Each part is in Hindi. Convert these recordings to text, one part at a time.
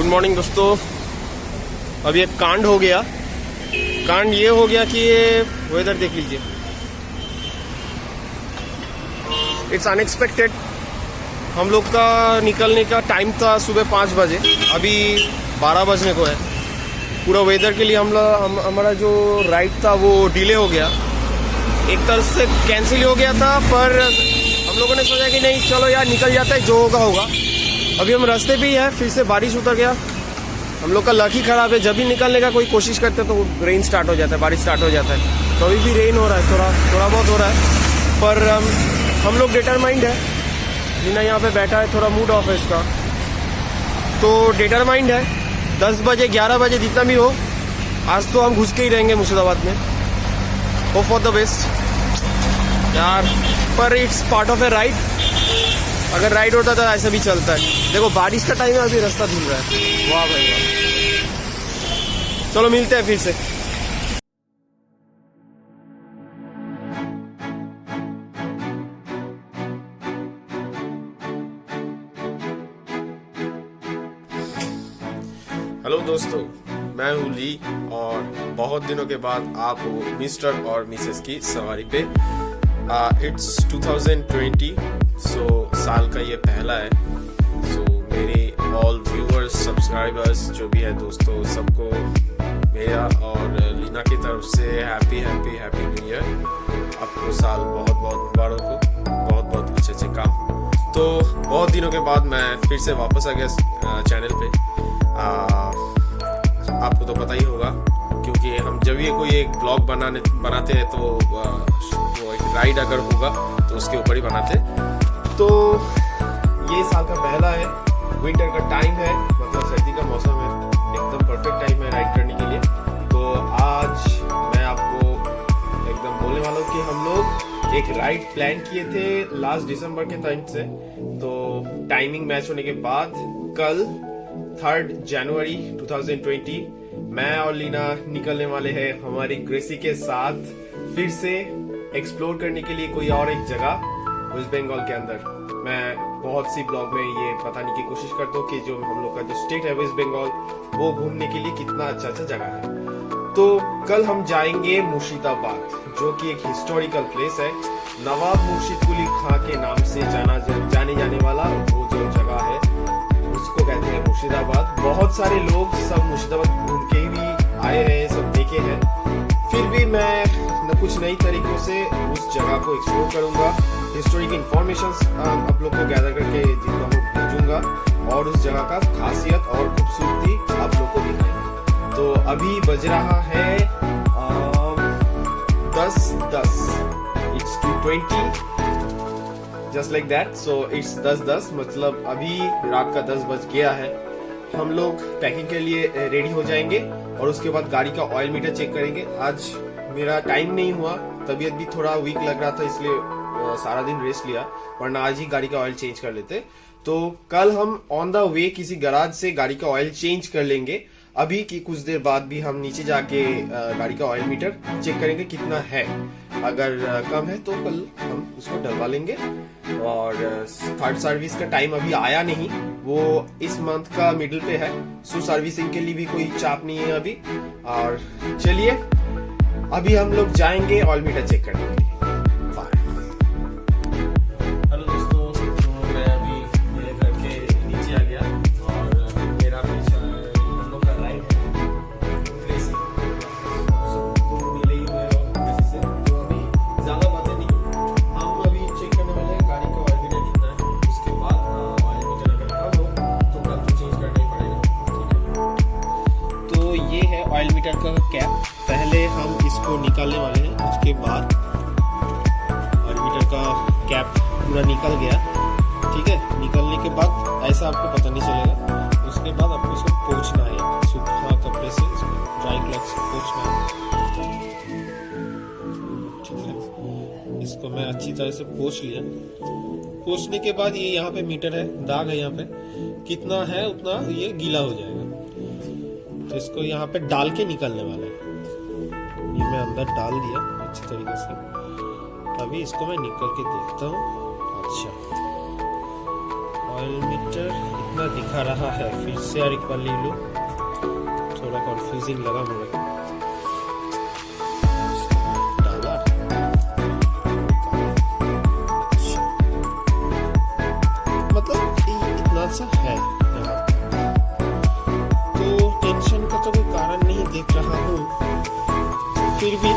गुड मॉर्निंग दोस्तों। अभी एक कांड हो गया। कांड ये हो गया कि ये वेदर देख लीजिए, इट्स अनएक्सपेक्टेड। हम लोग का निकलने का टाइम था सुबह 5 बजे, अभी 12 बजने को है। पूरा वेदर के लिए हमारा जो राइड था वो डिले हो गया, एक तरह से कैंसिल हो गया था। पर हम लोगों ने सोचा कि नहीं चलो यार निकल जाता है, जो होगा होगा। अभी हम रास्ते पे ही है, फिर से बारिश उतर गया। हम लोग का लक ही खराब है, जब भी निकलने का कोई कोशिश करते हैं तो रेन स्टार्ट हो जाता है, बारिश स्टार्ट हो जाता है। तो अभी भी रेन हो रहा है, थोड़ा बहुत हो रहा है। पर हम लोग डिटरमाइंड है। लीना यहाँ पे बैठा है, थोड़ा मूड ऑफ है इसका, तो डिटरमाइंड है। 10 बजे 11 बजे जितना भी हो, आज तो हम घुस के ही रहेंगे मुर्शिदाबाद में। होप फॉर द बेस्ट यार। पर it's part of A ride. अगर राइड होता तो ऐसा भी चलता है। देखो बारिश का टाइम है, अभी रास्ता धुल रहा है। वाह भाई वाह। चलो मिलते हैं फिर से। हेलो दोस्तों, मैं हूँ ली और बहुत दिनों के बाद आप हो मिस्टर और मिसेस की सवारी पे। इट्स 2020, सो साल का ये पहला है। सो मेरे ऑल व्यूअर्स, सब्सक्राइबर्स जो भी है दोस्तों, सबको मेरा और लीना की तरफ से हैप्पी न्यू ईयर। आपको साल बहुत बहुत मुबारक हो, बहुत बहुत अच्छे काम। तो बहुत दिनों के बाद मैं फिर से वापस आ गया चैनल पे। आपको तो पता ही होगा, क्योंकि हम जब ये कोई एक ब्लॉग बनाते हैं तो वो एक राइड अगर होगा तो उसके ऊपर ही बनाते। तो ये साल का पहला है, विंटर का टाइम है, मतलब सर्दी का मौसम है, एकदम परफेक्ट टाइम है राइड करने के लिए। तो आज मैं आपको एकदम बोलने वाला हूँ कि हम लोग एक राइड प्लान किए थे लास्ट दिसंबर के टाइम से। तो टाइमिंग मैच होने के बाद कल 3 जनवरी 2020 मैं और लीना निकलने वाले हैं हमारी ग्रेसी के साथ फिर से एक्सप्लोर करने के लिए कोई और एक जगह वेस्ट बंगाल के अंदर। मैं बहुत सी ब्लॉग में ये बताने की कोशिश करता हूँ कि जो हम लोग का जो स्टेट है वेस्ट बंगाल, वो घूमने के लिए कितना अच्छा जगह है। तो कल हम जाएंगे मुर्शिदाबाद, जो कि एक हिस्टोरिकल प्लेस है। नवाब मुर्शिद कुली खां के नाम से जाने जाने वाला वो जो जगह है उसको कहते हैं मुर्शिदाबाद। बहुत सारे लोग सब मुर्शिदाबाद घूम के भी आए हैं, सब देखे हैं। फिर भी मैं कुछ नई तरीकों से उस जगह को एक्सप्लोर करूंगा, हिस्टोरिक इंफॉर्मेशंस आप लोग को गैदर करके जितना हो भेजूंगा, और उस जगह का खासियत और खूबसूरती आप लोग को दिखाएंगे। तो अभी बज रहा है 10:10, it's 2:20 just like that. So it's 10:10, मतलब अभी रात का 10 बज गया है। हम लोग पैकिंग के लिए रेडी हो जाएंगे और उसके बाद गाड़ी का ऑयल मीटर चेक करेंगे। आज मेरा टाइम नहीं हुआ, तबीयत भी थोड़ा वीक लग रहा था, इसलिए सारा दिन रेस्ट लिया, वरना आज ही गाड़ी का ऑयल चेंज कर लेते। तो कल हम ऑन द वे किसी गैराज से गाड़ी का ऑयल चेंज कर लेंगे। अभी की कुछ देर बाद भी हम नीचे जाके गाड़ी का ऑयल मीटर चेक करेंगे कितना है। अगर कम है तो कल हम उसको डलवा लेंगे। और थर्ड सर्विस का टाइम अभी आया नहीं, वो इस मंथ का मिडिल पे है। सो सर्विसिंग के लिए भी कोई चाप नहीं है अभी। और चलिए अभी हम लोग जाएंगे ऑयल मीटर चेक करने के लिए। हेलो दोस्तों, तो मैं अभी मेरे घर के नीचे आ गया और मेरा पीछे हम लोग का राइड है ग्रेसी। मिले ही हुए ग्रेसी से, तो अभी ज्यादा बातें नहीं, हम अभी चेक करने वाले हैं गाड़ी का ऑयल मीटर कितना है। उसके बाद ऑयल मीटर अगर कम हो तो कल तो चेंज करना ही पड़ेगा, ठीक है। तो ये है ऑयल मीटर का कैप। पहले हम इसको निकालने वाले हैं, उसके बाद ऑयल मीटर का कैप पूरा निकल गया, ठीक है। निकलने के बाद ऐसा आपको पता नहीं चलेगा। उसके बाद आपको इसको पोंछना है, सूखा कपड़े से इसको ड्राई क्लॉथ से पोंछना है, ठीक है। इसको मैं अच्छी तरह से पोंछ लिया। पोंछने के बाद ये यहाँ पे मीटर है, दाग है यहाँ पे, कितना है उतना ये गीला हो जाएगा। तो इसको यहाँ पे डाल के निकलने वाला है। ये मैं अंदर डाल दिया अच्छी तरीके से। अभी इसको मैं निकल के देखता हूँ। अच्छा, ऑयल मीटर इतना दिखा रहा है, फिर से यार एक बार ले लो, थोड़ा कंफ्यूजिंग लगा मुझे। डाला मतलब इतना सा है यहाँ, तो टेंशन का तो कोई कारण नहीं देख रहा हूँ। फिर भी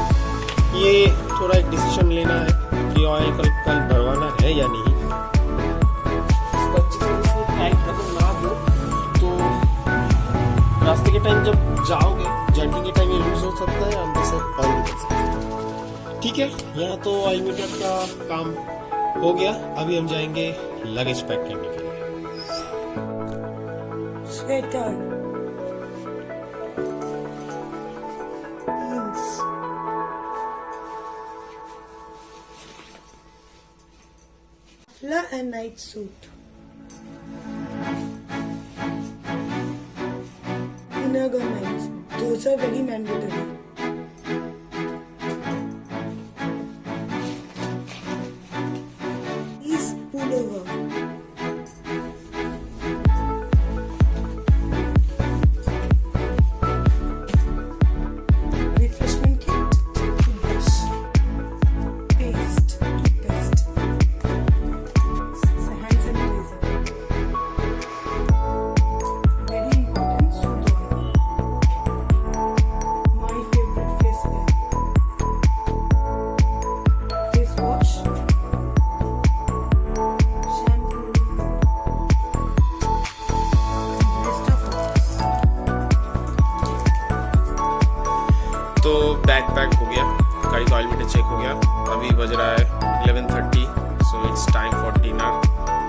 ये थोड़ा एक डिसीजन लेना है कि ऑयल कल भरवाना है या नहीं। रास्ते के टाइम जब जाओगे, जर्नी के टाइम ये लूज हो सकता है, अंदर से ऑयल निकल सकता है। ठीक है, यहाँ तो ऑयल मीटर का काम हो गया। अभी हम जाएंगे लगेज पैक करने के लिए। Sweater, and night suit, inner garments, those are very mandatory. These pullover, refreshment kit, toothbrush, paste, toothpaste, hand sanitizer. Very important, soot oil. My favorite face care. Face wash, shampoo, rest of us. तो बैग पैक हो गया, गाड़ी का ऑयल मीटर चेक हो गया। अभी बज रहा है 11:30, so it's time for dinner.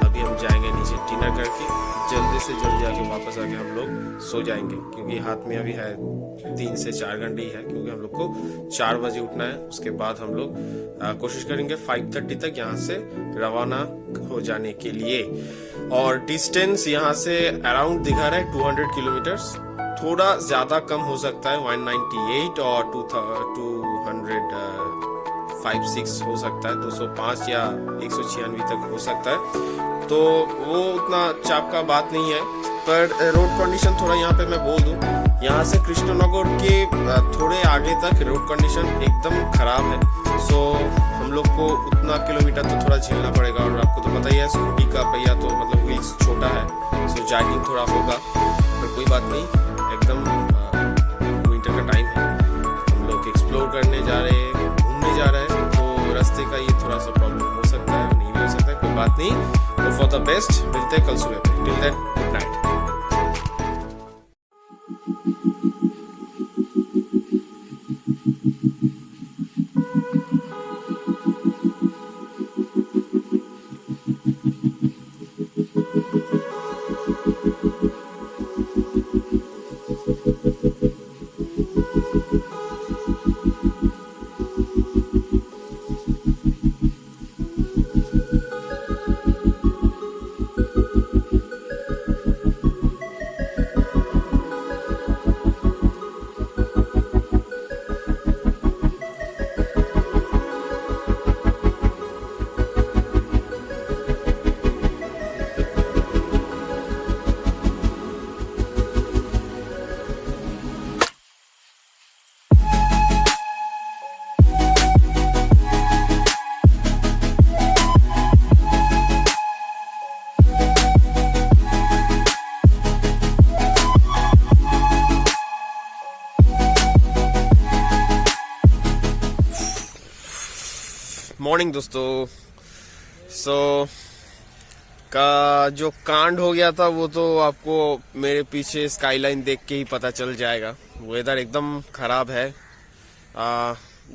अभी हम जाएंगे नीचे डिनर करके, जल्दी से जल्दी आके वापस आके हम लोग सो जाएंगे, क्योंकि हाथ में अभी है 3 से 4 घंटे ही है, क्योंकि हम लोग को 4 बजे उठना है। उसके बाद हम लोग कोशिश करेंगे 5:30 तक यहाँ से रवाना हो जाने के लिए। और डिस्टेंस यहाँ से अराउंड दिखा रहा है 200 किलोमीटर्स, थोड़ा ज्यादा कम हो सकता है, 198 और 205-6 हो सकता है, 205 या 196 तक हो सकता है। तो वो उतना चाप का बात नहीं है, पर रोड कंडीशन थोड़ा यहाँ पे मैं बोल दूं, यहाँ से कृष्णनगर के थोड़े आगे तक रोड कंडीशन एकदम खराब है। सो हम लोग को उतना किलोमीटर तो थोड़ा झेलना पड़ेगा। और आपको तो पता ही है, स्कूटी का पहिया तो मतलब व्हील्स छोटा है, सो जैकिंग थोड़ा होगा, पर कोई बात नहीं, एकदम विंटर का टाइम है, हम लोग एक्सप्लोर करने जा रहे हैं, घूमने जा रहे हैं, तो रास्ते का ये थोड़ा सा प्रॉब्लम हो सकता है, नहीं भी हो सकता है, कोई बात नहीं। तो फॉर द बेस्ट, मिलते हैं कल सुबह पे। Till then, good night. Morning दोस्तों। का जो कांड हो गया था वो तो आपको मेरे पीछे स्काईलाइन देख के ही पता चल जाएगा। वेदर एकदम खराब है,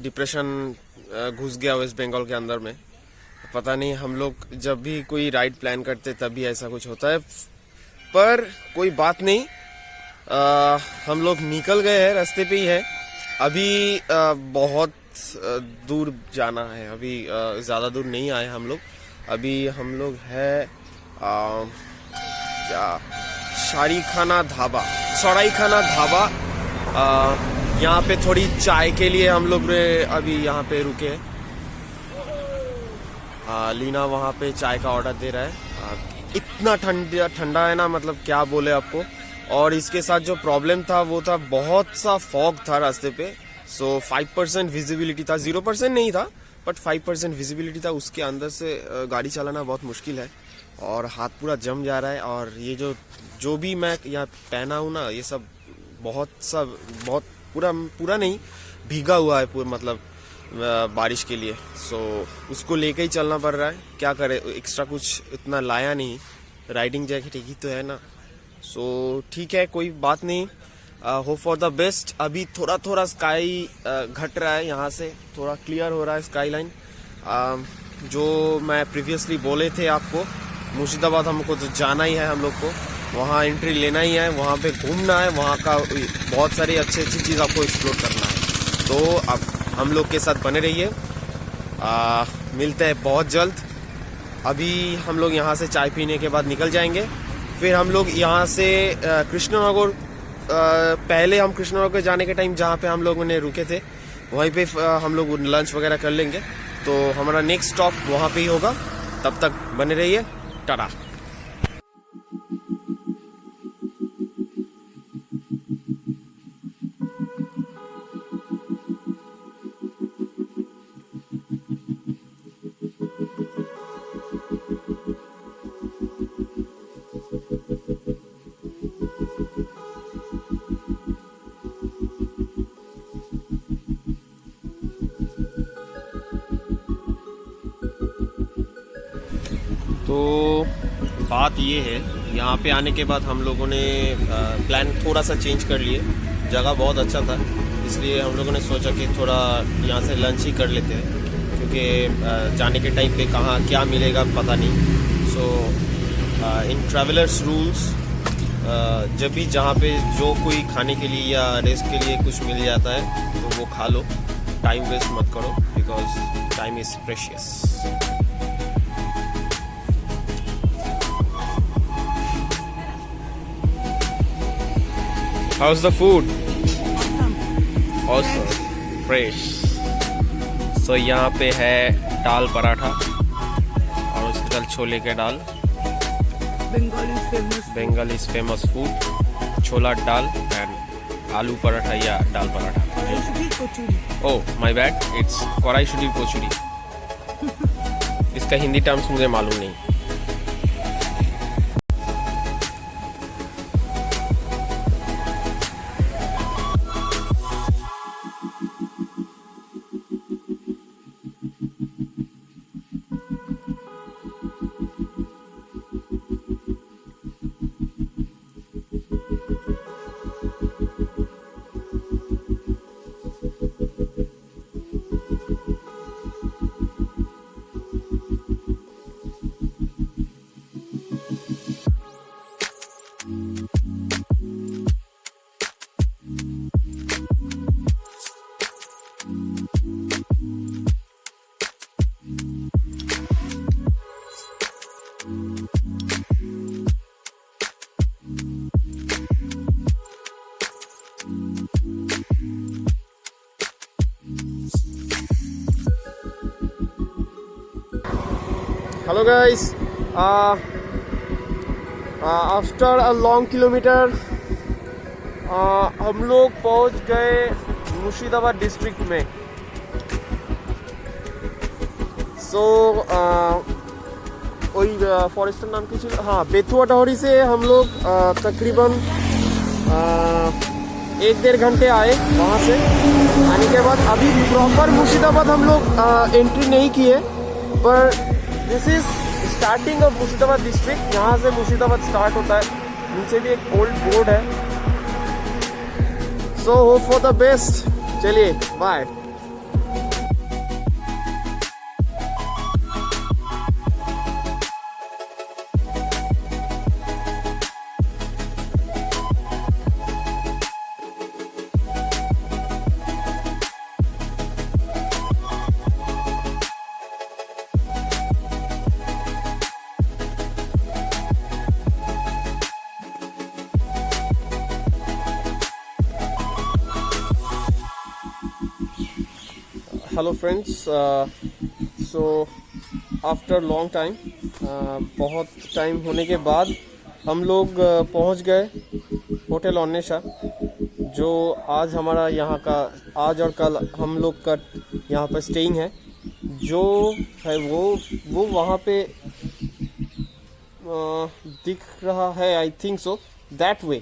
डिप्रेशन घुस गया वेस्ट बंगाल के अंदर में। पता नहीं, हम लोग जब भी कोई राइड प्लान करते तभी ऐसा कुछ होता है, पर कोई बात नहीं, हम लोग निकल गए हैं, रास्ते पे ही है। अभी बहुत दूर जाना है, अभी ज़्यादा दूर नहीं आए हम लोग। अभी हम लोग है क्या, सरायखाना ढाबा। यहाँ पे थोड़ी चाय के लिए हम लोग अभी यहाँ पे रुके हैं। लीना वहाँ पे चाय का ऑर्डर दे रहा है। इतना ठंडा ठंडा है ना, मतलब क्या बोले आपको। और इसके साथ जो प्रॉब्लम था वो था बहुत सा फॉग था रास्ते पे। सो 5% विजिबिलिटी था, 0% नहीं था बट 5% विजिबिलिटी था। उसके अंदर से गाड़ी चलाना बहुत मुश्किल है और हाथ पूरा जम जा रहा है। और ये जो भी मैं यहाँ पहना हूँ ना, ये सब बहुत पूरा नहीं भीगा हुआ है पूरा, मतलब बारिश के लिए। सो उसको लेके ही चलना पड़ रहा है, क्या करे, एक्स्ट्रा कुछ इतना लाया नहीं। राइडिंग जैकेट ही तो है ना। सो ठीक है, कोई बात नहीं, होप फॉर द बेस्ट। अभी थोड़ा स्काई घट रहा है, यहाँ से थोड़ा क्लियर हो रहा है स्काई लाइन। जो मैं प्रीवियसली बोले थे आपको, मुर्शिदाबाद हमको तो जाना ही है, हम लोग को वहाँ एंट्री लेना ही है, वहाँ पे घूमना है, वहाँ का बहुत सारी अच्छी चीज़ आपको एक्सप्लोर करना है। तो अब हम लोग के साथ बने रहिए, मिलते हैं बहुत जल्द। अभी हम लोग यहाँ से चाय पीने के बाद निकल जाएंगे, फिर हम लोग यहाँ से कृष्णनगर, पहले हम कृष्णनगर जाने के टाइम जहाँ पे हम लोगों ने रुके थे वहीं पे हम लोग लंच वगैरह कर लेंगे। तो हमारा नेक्स्ट स्टॉप वहाँ पे ही होगा, तब तक बने रहिए, टाटा। तो बात ये है, यहाँ पे आने के बाद हम लोगों ने प्लान थोड़ा सा चेंज कर लिए। जगह बहुत अच्छा था, इसलिए हम लोगों ने सोचा कि थोड़ा यहाँ से लंच ही कर लेते हैं, क्योंकि जाने के टाइम पे कहाँ क्या मिलेगा पता नहीं। सो इन ट्रैवलर्स रूल्स, जब भी जहाँ पे जो कोई खाने के लिए या रेस्ट के लिए कुछ मिल जाता है तो वो खा लो, टाइम वेस्ट मत करो, because time is precious. How's the food? Also fresh. So यहाँ पे है दाल पराठा और उसके साथ छोले के दाल। Bengal is famous food. Chhola dal and आलू पराठा या दाल paratha. Oh my bad, it's कराईशुदी कोचुरी। इसका हिंदी टर्म्स मुझे मालूम नहीं। Hello guys, after a long kilometre हम लोग पहुंच गए मुर्शिदाबाद डिस्ट्रिक्ट में। सो वही फॉरेस्टर नाम की चीज, हाँ, बेथुआ डहरी से हम लोग तकरीबन 1-1.5 घंटे आए। वहाँ से आने के बाद अभी प्रॉपर मुर्शिदाबाद हम लोग एंट्री नहीं किए, पर this is starting of Murshidabad district. यहाँ से मुर्शिदाबाद स्टार्ट होता है, नीचे भी एक ओल्ड बोर्ड है। So hope for the best, चलिए bye. Hello friends, so after long time बहुत टाइम होने के बाद हम लोग पहुंच गए होटल ओनेशा, जो आज हमारा यहाँ का आज और कल हम लोग का यहाँ पर स्टेइंग है। जो है वो वहाँ पे दिख रहा है, I think so that way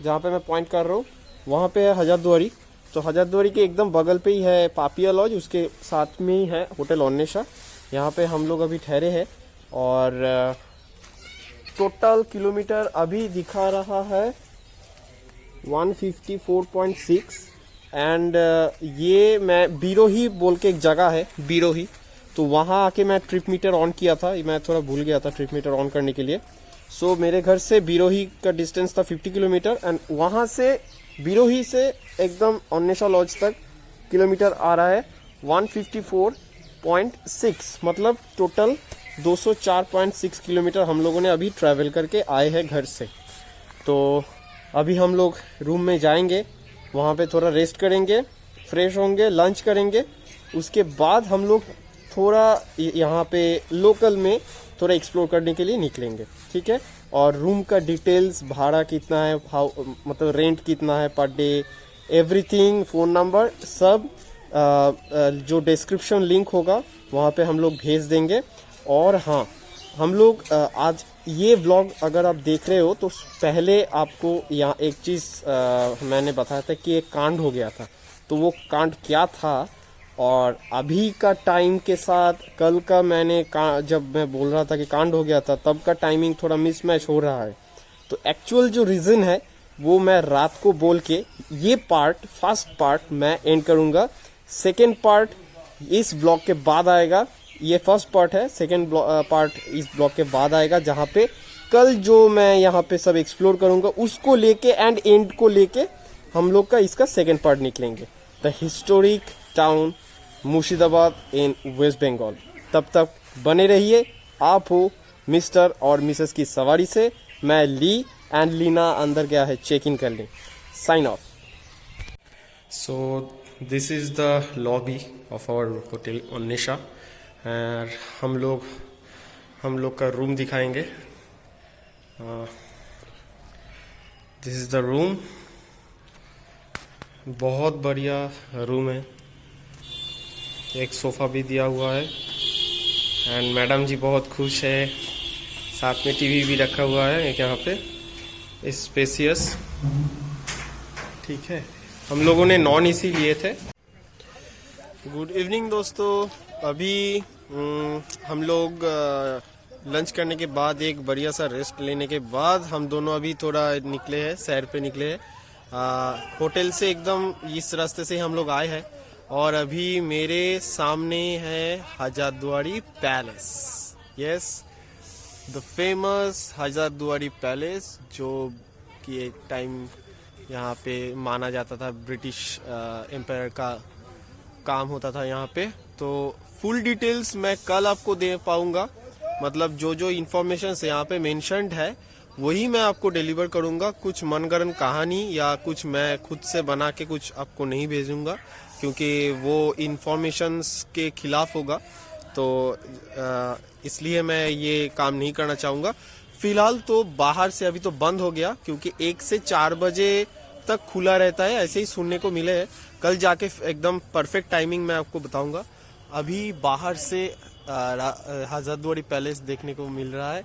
जहाँ पे मैं पॉइंट कर रहा हूँ वहाँ पे है हजारदुआरी। तो हजारदुआरी के एकदम बगल पे ही है पापिया लॉज, उसके साथ में ही है होटल ओनेशा। यहाँ पे हम लोग अभी ठहरे हैं और टोटल किलोमीटर अभी दिखा रहा है 154.6 एंड ये मैं बिरोही बोल के एक जगह है बिरोही, तो वहाँ आके मैं ट्रिप मीटर ऑन किया था। मैं थोड़ा भूल गया था ट्रिप मीटर ऑन करने के लिए। सो मेरे घर से बिरोही का डिस्टेंस था 50 किलोमीटर एंड वहाँ से बिरोही से एकदम ओनेशा लॉज तक किलोमीटर आ रहा है 154.6, मतलब टोटल 204.6 किलोमीटर हम लोगों ने अभी ट्रैवल करके आए हैं घर से। तो अभी हम लोग रूम में जाएंगे, वहाँ पे थोड़ा रेस्ट करेंगे, फ्रेश होंगे, लंच करेंगे। उसके बाद हम लोग थोड़ा यहाँ पे लोकल में थोड़ा एक्सप्लोर करने के लिए निकलेंगे, ठीक है। और रूम का डिटेल्स, भाड़ा कितना है, मतलब रेंट कितना है per day, everything, phone number सब जो डिस्क्रिप्शन लिंक होगा वहाँ पे हम लोग भेज देंगे। और हाँ, हम लोग आज ये व्लॉग अगर आप देख रहे हो तो पहले आपको यहाँ एक चीज़ मैंने बताया था कि एक कांड हो गया था। तो वो कांड क्या था और अभी का टाइम के साथ कल का जब मैं बोल रहा था कि कांड हो गया था तब का टाइमिंग थोड़ा मिसमैच हो रहा है। तो एक्चुअल जो रीज़न है वो मैं रात को बोल के ये फर्स्ट पार्ट मैं एंड करूँगा। सेकेंड पार्ट इस ब्लॉग के बाद आएगा। ये फर्स्ट पार्ट है, सेकेंड पार्ट इस ब्लॉग के बाद आएगा, जहाँ पे कल जो मैं यहाँ पे सब एक्सप्लोर करूँगा उसको लेके एंड को लेके हम लोग का इसका सेकेंड पार्ट निकलेंगे, the historic town Murshidabad in West Bengal. तब तक बने रहिए। आप हो मिस्टर और मिसेस की सवारी से, मैं ली एंड लीना अंदर गया है चेक इन कर लें। Sign off. So this is the lobby of our hotel Onesha. हम लोग का रूम दिखाएंगे। दिस इज़ द रूम, बहुत बढ़िया रूम है। एक सोफ़ा भी दिया हुआ है एंड मैडम जी बहुत खुश है। साथ में टीवी भी रखा हुआ है एक यहाँ पे, स्पेसियस, ठीक है। हम लोगों ने नॉन एसी लिए थे। गुड इवनिंग दोस्तों। अभी हम लोग लंच करने के बाद एक बढ़िया सा रेस्ट लेने के बाद हम दोनों अभी थोड़ा निकले हैं, सैर पे निकले हैं। होटल से एकदम इस रास्ते से हम लोग आए हैं और अभी मेरे सामने है Hazarduari palace. Yes, the famous Hazarduari palace, जो कि एक टाइम यहाँ पे माना जाता था ब्रिटिश एम्पायर का काम होता था यहाँ पे। तो फुल डिटेल्स मैं कल आपको दे पाऊंगा, मतलब जो जो इन्फॉर्मेशन यहाँ पे मेंशन्ड है वही मैं आपको डिलीवर करूंगा। कुछ मनगढ़ंत कहानी या कुछ मैं खुद से बना के कुछ आपको नहीं भेजूंगा, क्योंकि वो इन्फॉर्मेशंस के खिलाफ होगा। तो इसलिए मैं ये काम नहीं करना चाहूँगा। फिलहाल तो बाहर से अभी तो बंद हो गया, क्योंकि 1 से 4 बजे तक खुला रहता है, ऐसे ही सुनने को मिले है। कल जाके एकदम परफेक्ट टाइमिंग मैं आपको बताऊंगा। अभी बाहर से हजारदुआरी पैलेस देखने को मिल रहा है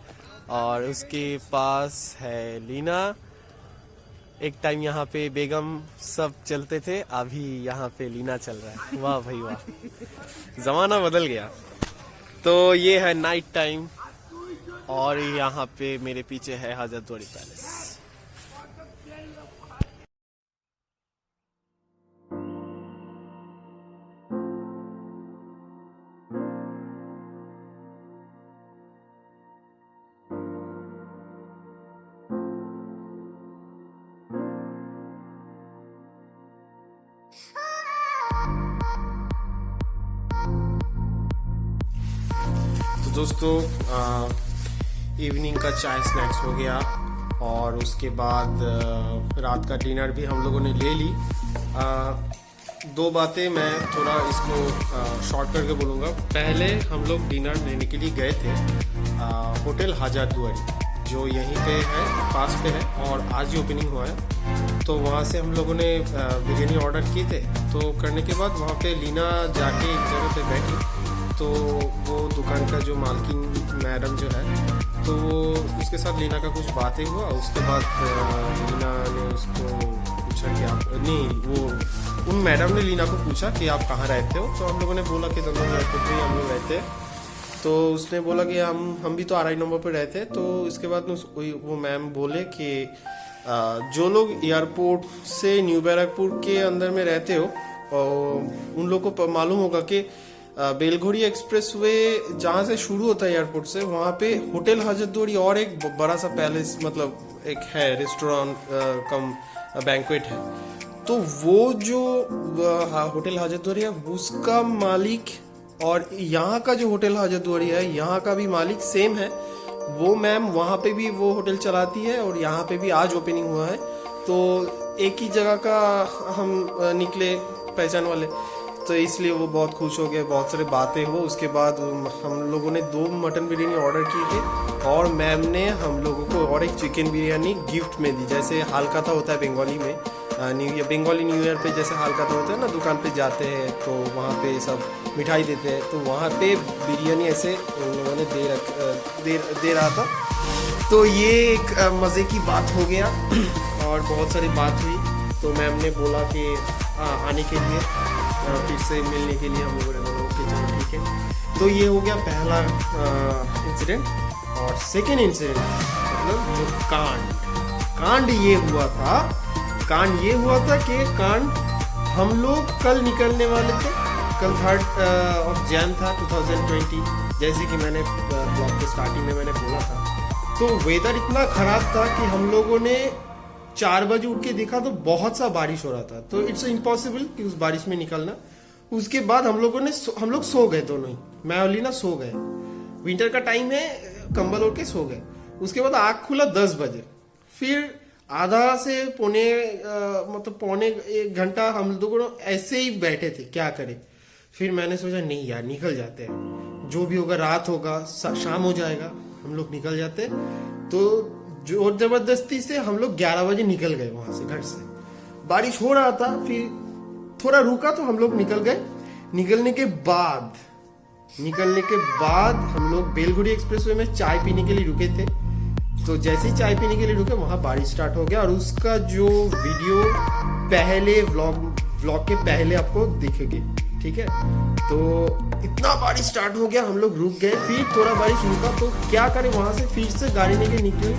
और उसके पास है लीना। एक टाइम यहाँ पे बेगम सब चलते थे, अभी यहाँ पे लीना चल रहा है। वाह भाई वाह, जमाना बदल गया। तो ये है नाइट टाइम और यहाँ पे मेरे पीछे है हजारदुआरी पैलेस। तो दोस्तों इवनिंग का चाय स्नैक्स हो गया और उसके बाद रात का डिनर भी हम लोगों ने ले ली। दो बातें मैं थोड़ा इसको शॉर्ट करके बोलूँगा। पहले हम लोग डिनर लेने के लिए गए थे होटल हजारदुआरी, जो यहीं पे है, पास पे है, और आज ही ओपनिंग हुआ है। तो वहाँ से हम लोगों ने बिरयानी ऑर्डर किए थे। तो करने के बाद वहाँ पे लीना जाके एक जगह पे बैठी, तो वो दुकान का जो मालकिन मैडम जो है, तो उसके साथ लीना का कुछ बातें हुआ। उसके बाद लीना ने उसको पूछा कि आप नहीं, वो उन मैडम ने लीना को पूछा कि आप कहाँ रहते हो। तो हम लोगों ने बोला कि दमदम एयरपोर्ट में हम लोग रहते हैं। तो उसने बोला कि हम भी तो RI नंबर पर रहते हैं। तो इसके बाद वो मैम बोले कि जो लोग एयरपोर्ट से न्यू बैरकपुर के अंदर में रहते हो, उन लोगों को मालूम होगा कि बेलघोरी एक्सप्रेस वे जहाँ से शुरू होता है एयरपोर्ट से, वहाँ पे होटल हजरतदुआरी और एक बड़ा सा पैलेस, मतलब एक है रेस्टोरेंट कम बैंक्वेट है। तो वो जो होटल हजरतदुआरी है, उसका मालिक और यहाँ का जो होटल हजरतदुआरी है, यहाँ का भी मालिक सेम है। वो मैम वहाँ पे भी वो होटल चलाती है और यहाँ पे भी आज ओपनिंग हुआ है। तो एक ही जगह का हम निकले पहचान वाले, तो इसलिए वो बहुत खुश हो गए, बहुत सारी बातें हुई। उसके बाद हम लोगों ने 2 मटन बिरयानी ऑर्डर की थी और मैम ने हम लोगों को और एक चिकन बिरयानी गिफ्ट में दी। जैसे हालकाता होता है बंगाली में, बंगाली न्यू ईयर पे जैसे हालकाता होता है ना, दुकान पे जाते हैं तो वहाँ पे सब मिठाई देते हैं। तो वहाँ पे बिरयानी ऐसे उन लोगों ने दे रहा था। तो ये एक मज़े की बात हो गया और बहुत सारी बात हुई। तो मैम ने बोला कि आने के लिए, फिर से मिलने के लिए हम लोगों ने बोला ओके चलो ठीक है। तो ये हो गया पहला इंसिडेंट। और सेकेंड इंसिडेंट मतलब जो कांड ये हुआ था कि हम लोग कल निकलने वाले थे। कल 3 जनवरी था 2020, जैसे कि मैंने ब्लॉग के स्टार्टिंग में मैंने बोला था। तो वेदर इतना ख़राब था कि हम लोगों ने 4 बजे उठ के देखा तो बहुत सा बारिश हो रहा था। तो इट्स इम्पॉसिबल कि उस बारिश में निकलना। उसके बाद हम लोग सो गए दोनों ही, मैं और लीना सो गए। विंटर का टाइम है, कंबल ओढ़ के सो गए। उसके बाद आँख खुला 10 बजे। फिर आधा से पौने 1 घंटा हम लोग ऐसे ही बैठे थे, क्या करें। फिर मैंने सोचा नहीं यार निकल जाते हैं, जो भी होगा रात होगा, शाम हो जाएगा, हम लोग निकल जाते। तो जोर जबरदस्ती से हम लोग 11 बजे निकल गए वहां से, घर से। बारिश हो रहा था, फिर थोड़ा रुका तो हम लोग निकल गए। निकलने के बाद हम लोग बेलघोरी एक्सप्रेसवे में चाय पीने के लिए रुके थे। तो जैसे ही चाय पीने के लिए रुके, वहां बारिश स्टार्ट हो गया और उसका जो वीडियो पहले व्लॉग के पहले आपको दिखेगी, ठीक है। तो इतना बारिश स्टार्ट हो गया, हम लोग रुक गए। फिर थोड़ा बारिश रुका तो क्या करें, वहां से फिर से गाड़ी लेके निकले।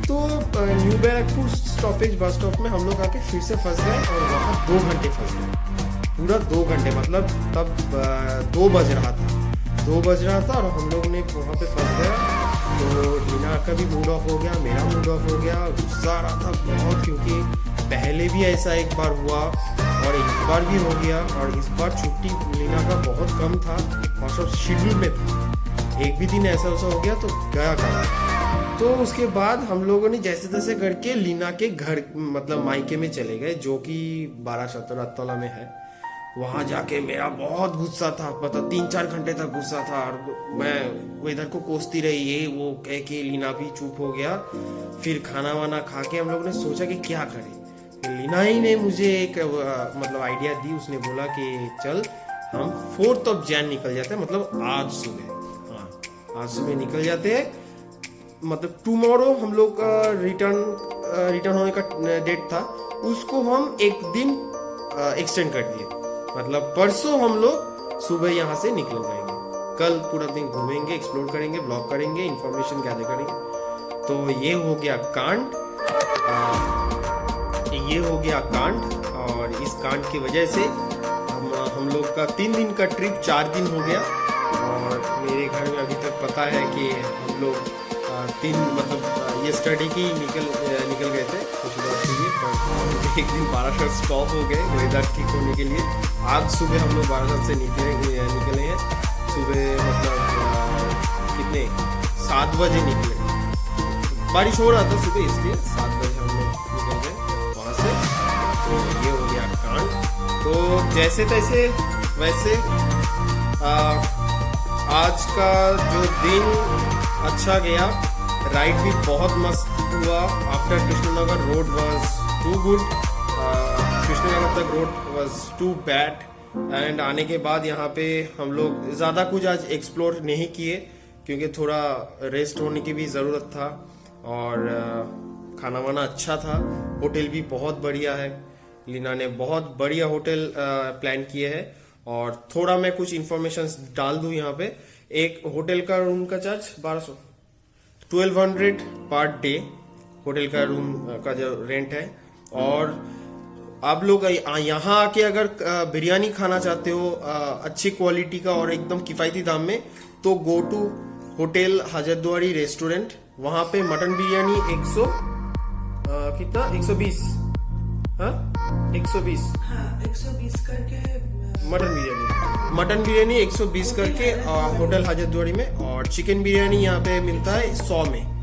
तो new Barrackpore stoppage bus stop में हम लोग आके फिर से फंस गए और वहाँ 2 घंटे फंस गए, पूरा 2 घंटे। मतलब तब 2 बज रहा था और हम लोग ने वहाँ पे फंस गया। तो लीना का भी मूड ऑफ हो गया, मेरा मूड ऑफ हो गया, गुस्सा आ रहा था बहुत, क्योंकि पहले भी ऐसा एक बार हुआ और एक बार भी हो गया। और इस बार छुट्टी लीना का बहुत कम था और सब शेड्यूल में था। एक भी दिन ऐसा हो गया तो गया कहा। तो उसके बाद हम लोगों ने जैसे तैसे करके लीना के घर, मतलब मायके में चले गए, जो कि 12-17 में है। वहां जाके मेरा बहुत गुस्सा था, पता 3-4 घंटे तक गुस्सा था और मैं वो इधर को कोसती रही, ये वो कह के लीना भी चुप हो गया। फिर खाना वाना खा के हम लोगों ने सोचा कि क्या करें। लीना ही ने मुझे एक मतलब आइडिया दी। उसने बोला कि चल हम 4 जनवरी निकल जाते हैं, मतलब आज सुबह। हाँ, आज सुबह निकल जाते हैं, मतलब टुमारो हम लोग का रिटर्न होने का डेट था, उसको हम 1 दिन एक्सटेंड कर दिए। मतलब परसों हम लोग सुबह यहाँ से निकल जाएंगे। कल पूरा दिन घूमेंगे, एक्सप्लोर करेंगे, ब्लॉग करेंगे, इंफॉर्मेशन गैदर करेंगे। तो ये हो गया कांड। और इस कांड की वजह से हम लोग का 3 दिन का ट्रिप 4 दिन हो गया। और मेरे घर में अभी तक पता है कि हम लोग 3 मतलब ये स्टडी की निकल गए थे कुछ लोग के लिए, पर एक दिन बारासात स्टॉप हो गए वेदर ठीक होने के लिए। आज सुबह हम लोग बारासात से निकले हैं। सुबह मतलब कितने 7 बजे निकले, बारिश हो रहा था सुबह, इसलिए 7 बजे हम लोग निकल गए वहाँ से। तो ये हो गया कांड। तो जैसे तैसे वैसे आज का जो दिन अच्छा गया, राइड भी बहुत मस्त हुआ। After Krishnanagar road was too good, Krishnanagar तक road was too bad. And आने के बाद यहाँ पे हम लोग ज़्यादा कुछ आज एक्सप्लोर नहीं किए क्योंकि थोड़ा रेस्ट होने की भी ज़रूरत था, और खाना वाना अच्छा था। होटल भी बहुत बढ़िया है, लीना ने बहुत बढ़िया होटल प्लान किए है। और थोड़ा मैं कुछ इन्फॉर्मेशन डाल दूं यहाँ पे। एक होटल का रूम का चार्ज 1200 पर डे होटल का रूम का जो रेंट है। और आप लोग यहाँ आके अगर बिरयानी खाना चाहते हो अच्छी क्वालिटी का और एकदम किफायती दाम में, तो go to hotel Hazarduari restaurant. वहां पे मटन बिरयानी 120 हाँ 120 हाँ 120 करके मटन बिरयानी 120 करके होटल हजरद्वारी में। और चिकन बिरयानी यहाँ पे मिलता है 100 में।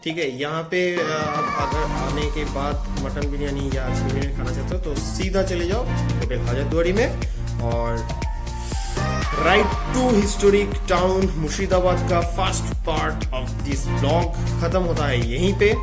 ठीक है, यहाँ पे आप अगर आने के बाद मटन बिरयानी या चिकन बिरयानी खाना चाहते हो तो सीधा चले जाओ होटल हजरद्वारी में। और ride to historic town Murshidabad का first part of this blog खत्म होता है यहीं पे।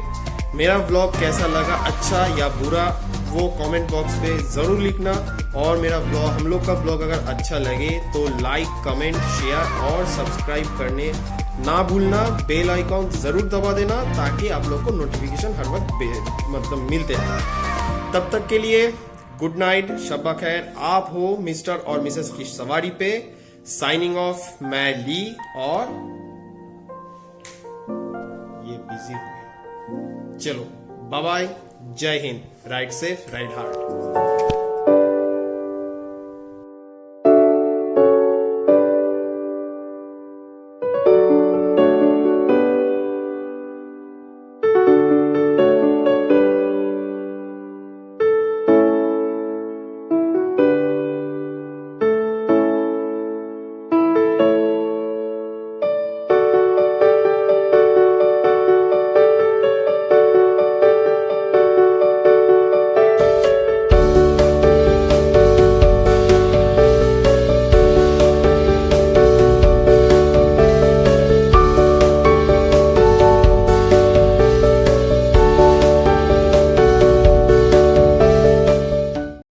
मेरा ब्लॉग कैसा लगा, अच्छा या बुरा, वो कमेंट बॉक्स पे जरूर लिखना। और मेरा ब्लॉग, हम लोग का ब्लॉग अगर अच्छा लगे तो लाइक, कमेंट, शेयर और सब्सक्राइब करने ना भूलना। बेल आइकॉन जरूर दबा देना ताकि आप लोग को नोटिफिकेशन हर वक्त मतलब मिलते रहे। तब तक के लिए गुड नाइट, शब्बा खैर। आप हो मिस्टर और मिसेस की सवारी पे। साइनिंग ऑफ, मैं ली, और ये बिजी हो गया। चलो बाय बाय, जय Hind, ride safe, ride hard.